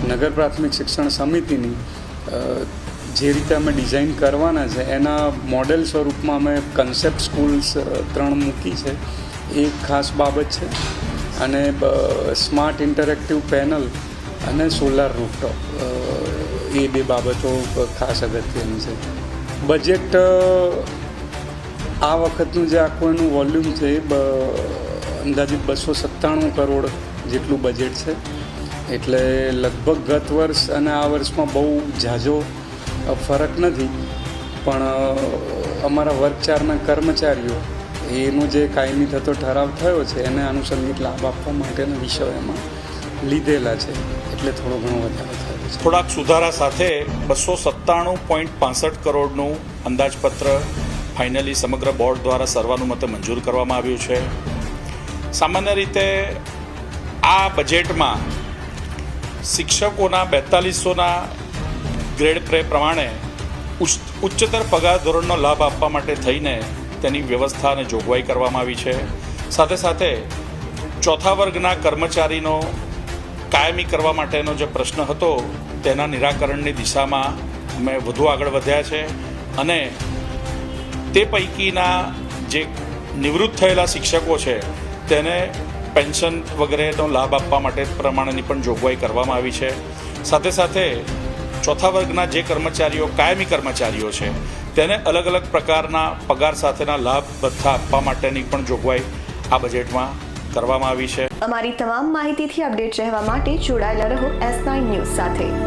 નગર પ્રાથમિક શિક્ષણ સમિતિની જે રીતે અમે ડિઝાઇન કરવાના છે એના મોડેલ સ્વરૂપમાં અમે કન્સેપ્ટ સ્કૂલ્સ 3 મૂકી છે. એ ખાસ બાબત છે. અને સ્માર્ટ ઇન્ટરેક્ટિવ પેનલ અને સોલાર રૂફટોપ એ 2 બાબતો ખાસ અગત્યની છે. બજેટ આ વખતનું જે આખું એનું વોલ્યુમ છે એ અંદાજિત 297 કરોડ જેટલું બજેટ છે. એટલે લગભગ ગત વર્ષ અને આ વર્ષમાં બહુ ઝાઝો ફરક નથી. પણ અમારા વર્ગ 4ના કર્મચારીઓ એનો જે કાયમી થતો ઠરાવ થયો છે એને આનુષંગિક લાભ આપવા માટેના વિષયો એમાં લીધેલા છે. એટલે થોડો ઘણો વધારો થયો છે. થોડાક સુધારા સાથે 297.65 કરોડનું અંદાજપત્ર ફાઇનલી સમગ્ર બોર્ડ દ્વારા સર્વાનુમતે મંજૂર કરવામાં આવ્યું છે. સામાન્ય રીતે આ બજેટમાં શિક્ષકોના 4200ના ગ્રેડ પે પ્રમાણે ઉચ્ચતર પગાર ધોરણનો લાભ આપવા માટે થઈને તેની વ્યવસ્થા અને જોગવાઈ કરવામાં આવી છે. સાથે સાથે ચોથા વર્ગના કર્મચારીનો કાયમી કરવા માટેનો જે પ્રશ્ન હતો તેના નિરાકરણની દિશામાં અમે વધુ આગળ વધ્યા છે. અને તે પૈકીના જે નિવૃત્ત થયેલા શિક્ષકો છે તેને પેન્શન વગેરેનો લાભ આપવા માટે પ્રમાણેની પણ જોગવાઈ કરવામાં આવી છે. સાથે સાથે ચોથા વર્ગના જે કર્મચારીઓ કાયમી કર્મચારીઓ છે તેને અલગ અલગ પ્રકારના પગાર સાથેના લાભ ભથ્થા આપવા માટેની પણ જોગવાઈ આ બજેટમાં કરવામાં આવી છે. અમારી તમામ માહિતીથી અપડેટ રહેવા માટે જોડાયેલા રહો S9 ન્યૂઝ સાથે.